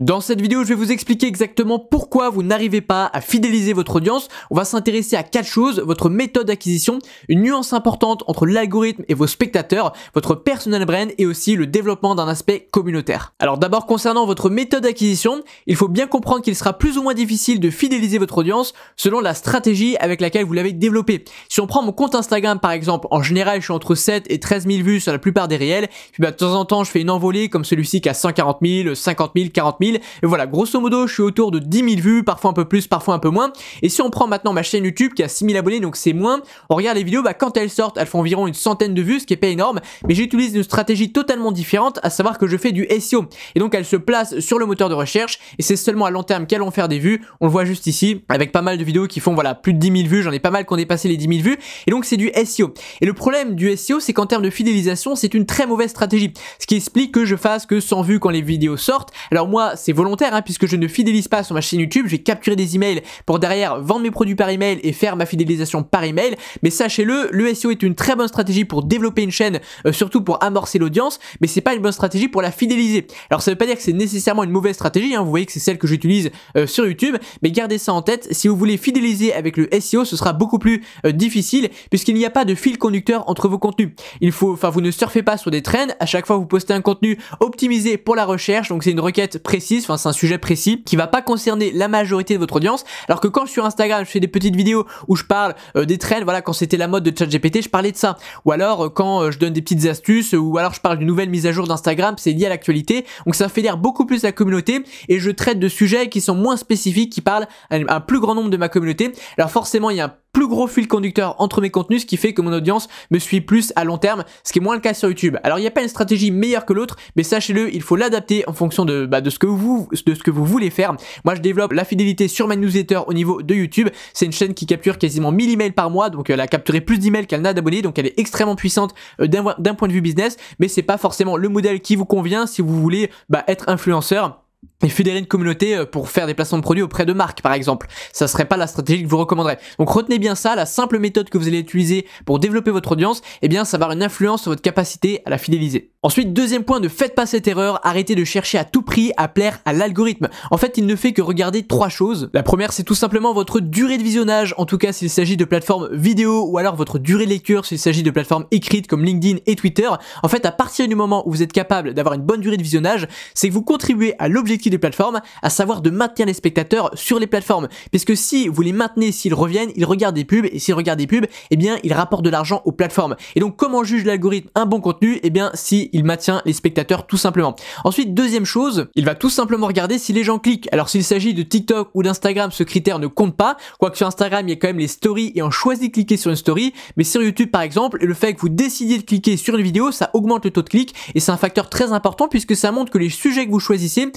Dans cette vidéo, je vais vous expliquer exactement pourquoi vous n'arrivez pas à fidéliser votre audience. On va s'intéresser à 4 choses: votre méthode d'acquisition, une nuance importante entre l'algorithme et vos spectateurs, votre personal brand et aussi le développement d'un aspect communautaire. Alors d'abord, concernant votre méthode d'acquisition, il faut bien comprendre qu'il sera plus ou moins difficile de fidéliser votre audience selon la stratégie avec laquelle vous l'avez développée. Si on prend mon compte Instagram par exemple, en général je suis entre 7 et 13 000 vues sur la plupart des réels, puis de temps en temps je fais une envolée comme celui-ci qui a 140 000, 50 000, 40 000, et voilà, grosso modo je suis autour de 10 000 vues, parfois un peu plus, parfois un peu moins. Et si on prend maintenant ma chaîne YouTube qui a 6 000 abonnés, donc c'est moins, on regarde les vidéos, quand elles sortent, elles font environ une centaine de vues, ce qui est pas énorme, mais j'utilise une stratégie totalement différente, à savoir que je fais du SEO, et donc elles se placent sur le moteur de recherche, et c'est seulement à long terme qu'elles vont faire des vues. On le voit juste ici, avec pas mal de vidéos qui font voilà plus de 10 000 vues, j'en ai pas mal qui ont dépassé les 10 000 vues, et donc c'est du SEO. Et le problème du SEO, c'est qu'en termes de fidélisation, c'est une très mauvaise stratégie, ce qui explique que je fasse que 100 vues quand les vidéos sortent. Alors moi, c'est volontaire, puisque je ne fidélise pas sur ma chaîne YouTube, je vais capturer des emails pour derrière vendre mes produits par email et faire ma fidélisation par email, mais sachez-le, le SEO est une très bonne stratégie pour développer une chaîne, surtout pour amorcer l'audience, mais c'est pas une bonne stratégie pour la fidéliser. Alors ça veut pas dire que c'est nécessairement une mauvaise stratégie, vous voyez que c'est celle que j'utilise sur YouTube, mais gardez ça en tête, si vous voulez fidéliser avec le SEO, ce sera beaucoup plus difficile, puisqu'il n'y a pas de fil conducteur entre vos contenus. Vous ne surfez pas sur des trends, à chaque fois vous postez un contenu optimisé pour la recherche, donc c'est une requête précise, c'est un sujet précis qui va pas concerner la majorité de votre audience, alors que quand sur Instagram je fais des petites vidéos où je parle des trends, voilà, quand c'était la mode de ChatGPT je parlais de ça, ou alors quand je donne des petites astuces, ou alors je parle d'une nouvelle mise à jour d'Instagram, c'est lié à l'actualité, donc ça fédère beaucoup plus la communauté, et je traite de sujets qui sont moins spécifiques, qui parlent à un plus grand nombre de ma communauté. Alors forcément il y a un plus gros fil conducteur entre mes contenus, ce qui fait que mon audience me suit plus à long terme, ce qui est moins le cas sur YouTube. Alors il n'y a pas une stratégie meilleure que l'autre, mais sachez-le, il faut l'adapter en fonction de ce que vous voulez faire. Moi je développe la fidélité sur ma newsletter au niveau de YouTube, c'est une chaîne qui capture quasiment 1000 emails par mois, donc elle a capturé plus d'emails qu'elle n'a d'abonnés, donc elle est extrêmement puissante d'un point de vue business, mais c'est pas forcément le modèle qui vous convient si vous voulez être influenceur et fédérer une communauté pour faire des placements de produits auprès de marques par exemple. Ça serait pas la stratégie que je vous recommanderais. Donc retenez bien ça, la simple méthode que vous allez utiliser pour développer votre audience, ça va avoir une influence sur votre capacité à la fidéliser. Ensuite, deuxième point, ne faites pas cette erreur, arrêtez de chercher à tout prix à plaire à l'algorithme. En fait, il ne fait que regarder 3 choses. La première, c'est tout simplement votre durée de visionnage, en tout cas s'il s'agit de plateformes vidéo, ou alors votre durée de lecture s'il s'agit de plateformes écrites comme LinkedIn et Twitter. En fait, à partir du moment où vous êtes capable d'avoir une bonne durée de visionnage, c'est que vous contribuez à l'objectif des plateformes, à savoir de maintenir les spectateurs sur les plateformes, puisque si vous les maintenez, s'ils reviennent, ils regardent des pubs, et s'ils regardent des pubs, ils rapportent de l'argent aux plateformes. Et donc comment juge l'algorithme un bon contenu? Si il maintient les spectateurs tout simplement. Ensuite, deuxième chose, il va tout simplement regarder si les gens cliquent. Alors s'il s'agit de TikTok ou d'Instagram, ce critère ne compte pas, quoique sur Instagram il y a quand même les stories et on choisit de cliquer sur une story, mais sur YouTube par exemple, le fait que vous décidiez de cliquer sur une vidéo, ça augmente le taux de clic, et c'est un facteur très important puisque ça montre que les sujets que vous choisissez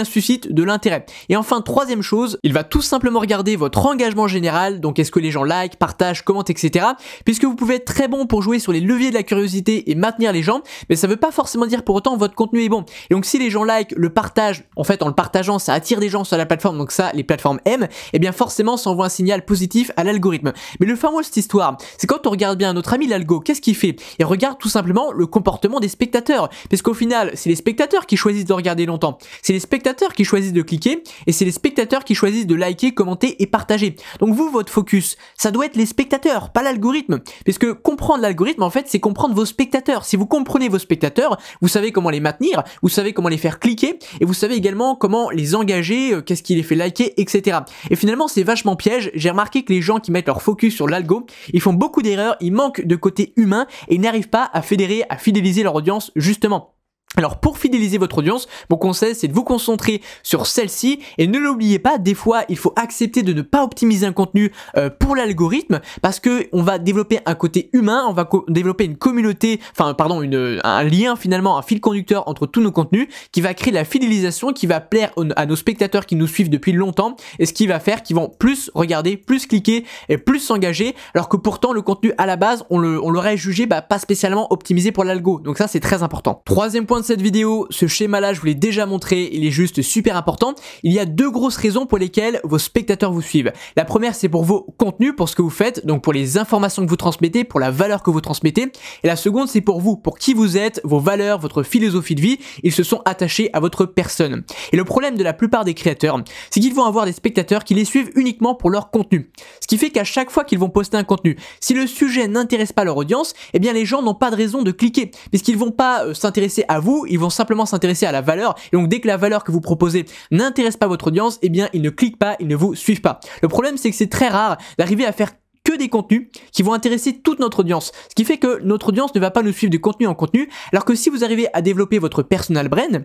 suscitent de l'intérêt. Et enfin, troisième chose, il va tout simplement regarder votre engagement général, donc est-ce que les gens like, partagent, commentent, etc. Puisque vous pouvez être très bon pour jouer sur les leviers de la curiosité et maintenir les gens, mais ça veut pas forcément dire pour autant que votre contenu est bon. Et donc si les gens like, le partagent, en fait en le partageant ça attire des gens sur la plateforme, donc ça les plateformes aiment, forcément ça envoie un signal positif à l'algorithme. Mais le fin mot de cette histoire, c'est quand on regarde bien notre ami l'algo, qu'est-ce qu'il fait? Il regarde tout simplement le comportement des spectateurs, parce qu'au final c'est les spectateurs qui choisissent de regarder longtemps, c'est les spectateurs qui choisissent de cliquer, et c'est les spectateurs qui choisissent de liker, commenter et partager. Donc vous, votre focus, ça doit être les spectateurs, pas l'algorithme, parce que comprendre l'algorithme en fait c'est comprendre vos spectateurs. Si vous comprenez vos spectateurs, vous savez comment les maintenir, vous savez comment les faire cliquer, et vous savez également comment les engager, qu'est-ce qui les fait liker, etc. Et finalement c'est vachement piège. J'ai remarqué que les gens qui mettent leur focus sur l'algo, ils font beaucoup d'erreurs, ils manquent de côté humain et ils n'arrivent pas à fédérer, à fidéliser leur audience justement. Alors pour fidéliser votre audience, mon conseil c'est de vous concentrer sur celle-ci, et ne l'oubliez pas, des fois il faut accepter de ne pas optimiser un contenu pour l'algorithme, parce que on va développer un côté humain, on va développer une communauté, un lien finalement, un fil conducteur entre tous nos contenus qui va créer la fidélisation, qui va plaire à nos spectateurs qui nous suivent depuis longtemps, et ce qui va faire qu'ils vont plus regarder, plus cliquer et plus s'engager, alors que pourtant le contenu à la base on l'aurait jugé pas spécialement optimisé pour l'algo. Donc ça c'est très important. Troisième point point de cette vidéo, ce schéma-là, je vous l'ai déjà montré, il est juste super important. Il y a deux grosses raisons pour lesquelles vos spectateurs vous suivent. La première, c'est pour vos contenus, pour ce que vous faites, donc pour les informations que vous transmettez, pour la valeur que vous transmettez. Et la seconde, c'est pour vous, pour qui vous êtes, vos valeurs, votre philosophie de vie. Ils se sont attachés à votre personne. Et le problème de la plupart des créateurs, c'est qu'ils vont avoir des spectateurs qui les suivent uniquement pour leur contenu. Ce qui fait qu'à chaque fois qu'ils vont poster un contenu, si le sujet n'intéresse pas leur audience, eh bien les gens n'ont pas de raison de cliquer, puisqu'ils vont pas s'intéresser à vous, ils vont simplement s'intéresser à la valeur. Et donc dès que la valeur que vous proposez n'intéresse pas votre audience, eh bien ils ne cliquent pas, ils ne vous suivent pas. Le problème, c'est que c'est très rare d'arriver à faire que des contenus qui vont intéresser toute notre audience. Ce qui fait que notre audience ne va pas nous suivre de contenu en contenu, alors que si vous arrivez à développer votre personal brand,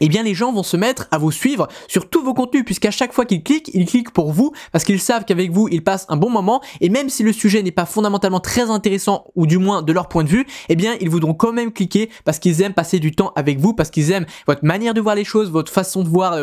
eh bien les gens vont se mettre à vous suivre sur tous vos contenus, puisqu'à chaque fois qu'ils cliquent pour vous, parce qu'ils savent qu'avec vous, ils passent un bon moment, et même si le sujet n'est pas fondamentalement très intéressant, ou du moins de leur point de vue, eh bien ils voudront quand même cliquer, parce qu'ils aiment passer du temps avec vous, parce qu'ils aiment votre manière de voir les choses, votre façon de voir,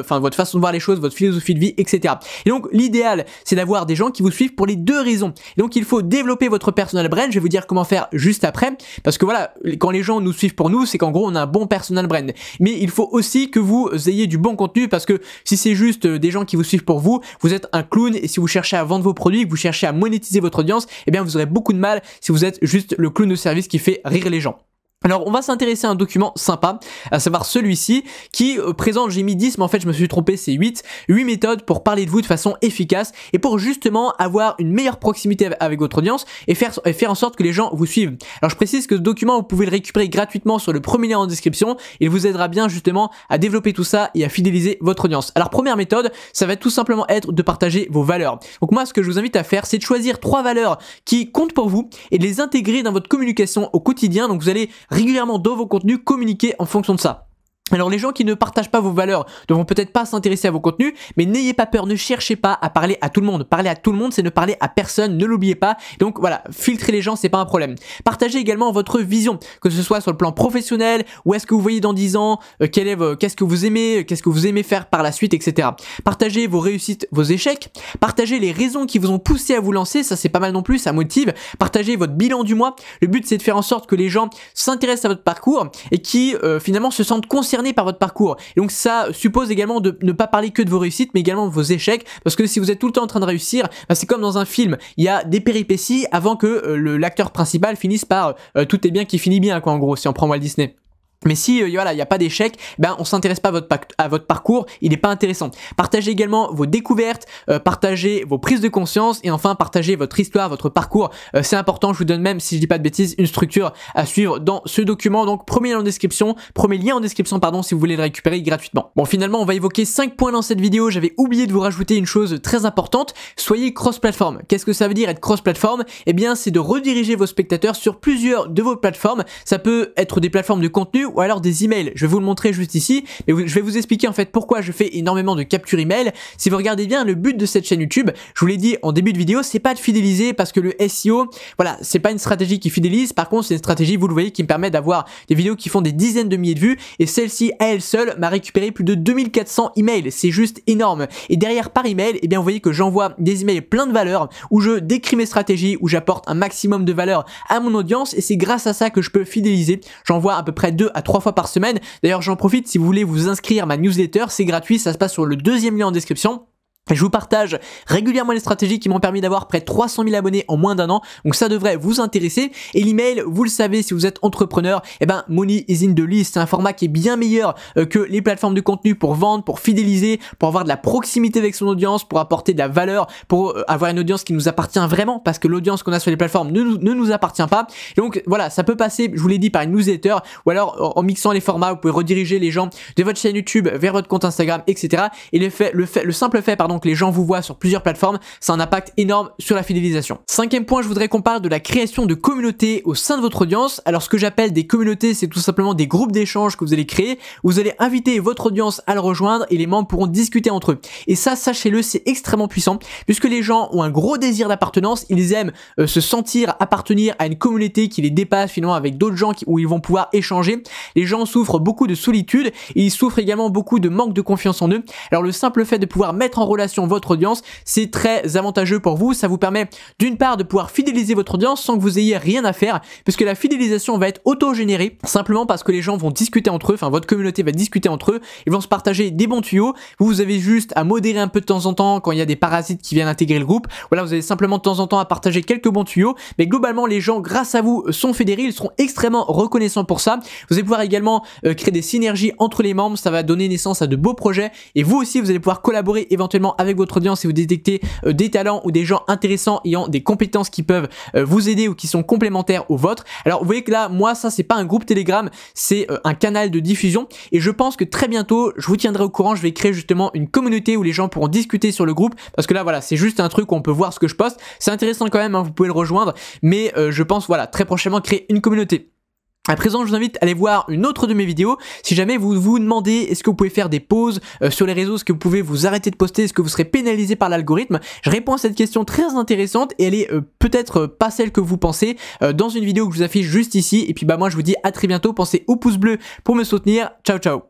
les choses, votre philosophie de vie, etc. Et donc l'idéal, c'est d'avoir des gens qui vous suivent pour les deux raisons. Et donc il faut développer votre personal brand, je vais vous dire comment faire juste après, parce que voilà, quand les gens nous suivent pour nous, c'est qu'en gros on a un bon personal brand. Mais il faut aussi que vous ayez du bon contenu, parce que si c'est juste des gens qui vous suivent pour vous, vous êtes un clown, et si vous cherchez à vendre vos produits, que vous cherchez à monétiser votre audience, eh bien vous aurez beaucoup de mal si vous êtes juste le clown de service qui fait rire les gens. Alors on va s'intéresser à un document sympa, à savoir celui-ci, qui présente, j'ai mis 10 mais en fait je me suis trompé, c'est 8 méthodes pour parler de vous de façon efficace et pour justement avoir une meilleure proximité avec votre audience et faire en sorte que les gens vous suivent. Alors je précise que ce document vous pouvez le récupérer gratuitement sur le premier lien en description, il vous aidera bien justement à développer tout ça et à fidéliser votre audience. Alors première méthode, ça va tout simplement être de partager vos valeurs. Donc moi ce que je vous invite à faire, c'est de choisir 3 valeurs qui comptent pour vous et de les intégrer dans votre communication au quotidien. Donc vous allez régulièrement dans vos contenus communiquer en fonction de ça. Alors les gens qui ne partagent pas vos valeurs ne vont peut-être pas s'intéresser à vos contenus, mais n'ayez pas peur, ne cherchez pas à parler à tout le monde. Parler à tout le monde, c'est ne parler à personne, ne l'oubliez pas. Donc voilà, filtrer les gens, c'est pas un problème. Partagez également votre vision, que ce soit sur le plan professionnel, où est-ce que vous voyez dans 10 ans, qu'est-ce que vous aimez faire par la suite, etc. Partagez vos réussites, vos échecs. Partagez les raisons qui vous ont poussé à vous lancer, ça c'est pas mal non plus, ça motive. Partagez votre bilan du mois. Le but c'est de faire en sorte que les gens s'intéressent à votre parcours et qui finalement se sentent concernés par votre parcours. Et donc ça suppose également de ne pas parler que de vos réussites, mais également de vos échecs, parce que si vous êtes tout le temps en train de réussir, bah c'est comme dans un film, il y a des péripéties avant que l'acteur principal finisse par tout est bien qui finit bien, quoi, en gros, si on prend Walt Disney. Mais si voilà, il n'y a pas d'échec, ben on s'intéresse pas à votre parcours, il n'est pas intéressant. Partagez également vos découvertes, partagez vos prises de conscience et enfin partagez votre histoire, votre parcours. C'est important, je vous donne même, si je dis pas de bêtises, une structure à suivre dans ce document. Donc premier lien en description, si vous voulez le récupérer gratuitement. Bon, finalement, on va évoquer 5 points dans cette vidéo. J'avais oublié de vous rajouter une chose très importante, soyez cross-platform. Qu'est-ce que ça veut dire être cross-platform? Eh bien, c'est de rediriger vos spectateurs sur plusieurs de vos plateformes. Ça peut être des plateformes de contenu ou alors des emails. Je vais vous le montrer juste ici, mais je vais vous expliquer en fait pourquoi je fais énormément de capture email. Si vous regardez bien, le but de cette chaîne YouTube, je vous l'ai dit en début de vidéo, c'est pas de fidéliser parce que le SEO, voilà, c'est pas une stratégie qui fidélise. Par contre, c'est une stratégie, vous le voyez, qui me permet d'avoir des vidéos qui font des dizaines de milliers de vues et celle-ci, à elle seule, m'a récupéré plus de 2400 emails. C'est juste énorme. Et derrière par email, eh bien, vous voyez que j'envoie des emails pleins de valeur où je décris mes stratégies, où j'apporte un maximum de valeur à mon audience et c'est grâce à ça que je peux fidéliser. J'envoie à peu près 2 à 3 fois par semaine. D'ailleurs, j'en profite, si vous voulez vous inscrire à ma newsletter, c'est gratuit, ça se passe sur le deuxième lien en description. Je vous partage régulièrement les stratégies qui m'ont permis d'avoir près de 300 000 abonnés en moins d'un an, donc ça devrait vous intéresser. Et l'email, vous le savez, si vous êtes entrepreneur, eh ben Money is in the list, c'est un format qui est bien meilleur que les plateformes de contenu pour vendre, pour fidéliser, pour avoir de la proximité avec son audience, pour apporter de la valeur, pour avoir une audience qui nous appartient vraiment, parce que l'audience qu'on a sur les plateformes ne nous appartient pas. Et donc voilà, ça peut passer, je vous l'ai dit, par une newsletter, ou alors en mixant les formats, vous pouvez rediriger les gens de votre chaîne YouTube vers votre compte Instagram, etc. Et le simple fait, que les gens vous voient sur plusieurs plateformes, ça a un impact énorme sur la fidélisation. 5e point, je voudrais qu'on parle de la création de communautés au sein de votre audience. Alors ce que j'appelle des communautés, c'est tout simplement des groupes d'échange que vous allez créer. Vous allez inviter votre audience à le rejoindre et les membres pourront discuter entre eux. Et ça, sachez-le, c'est extrêmement puissant puisque les gens ont un gros désir d'appartenance. Ils aiment se sentir appartenir à une communauté qui les dépasse finalement, avec d'autres gens où ils vont pouvoir échanger. Les gens souffrent beaucoup de solitude et ils souffrent également beaucoup de manque de confiance en eux. Alors le simple fait de pouvoir mettre en relation relation, votre audience, c'est très avantageux pour vous. Ça vous permet d'une part de pouvoir fidéliser votre audience sans que vous ayez rien à faire, puisque la fidélisation va être auto-générée, simplement parce que les gens vont discuter entre eux, enfin votre communauté va discuter entre eux, ils vont se partager des bons tuyaux. Vous avez juste à modérer un peu de temps en temps quand il y a des parasites qui viennent intégrer le groupe. Voilà, vous avez simplement de temps en temps à partager quelques bons tuyaux, mais globalement les gens grâce à vous sont fédérés, ils seront extrêmement reconnaissants pour ça. Vous allez pouvoir également créer des synergies entre les membres, ça va donner naissance à de beaux projets, et vous aussi vous allez pouvoir collaborer éventuellement avec votre audience si vous détectez des talents ou des gens intéressants ayant des compétences qui peuvent vous aider ou qui sont complémentaires aux vôtres. Alors vous voyez que là, moi ça c'est pas un groupe Telegram, c'est un canal de diffusion, et je pense que très bientôt je vous tiendrai au courant, je vais créer justement une communauté où les gens pourront discuter sur le groupe, parce que là voilà, c'est juste un truc où on peut voir ce que je poste, c'est intéressant quand même, hein, vous pouvez le rejoindre, mais je pense voilà, très prochainement créer une communauté. À présent, je vous invite à aller voir une autre de mes vidéos. Si jamais vous vous demandez est-ce que vous pouvez faire des pauses sur les réseaux, est-ce que vous pouvez vous arrêter de poster, est-ce que vous serez pénalisé par l'algorithme, je réponds à cette question très intéressante et elle est peut-être pas celle que vous pensez dans une vidéo que je vous affiche juste ici. Et puis bah moi je vous dis à très bientôt, pensez au pouce bleu pour me soutenir. Ciao ciao.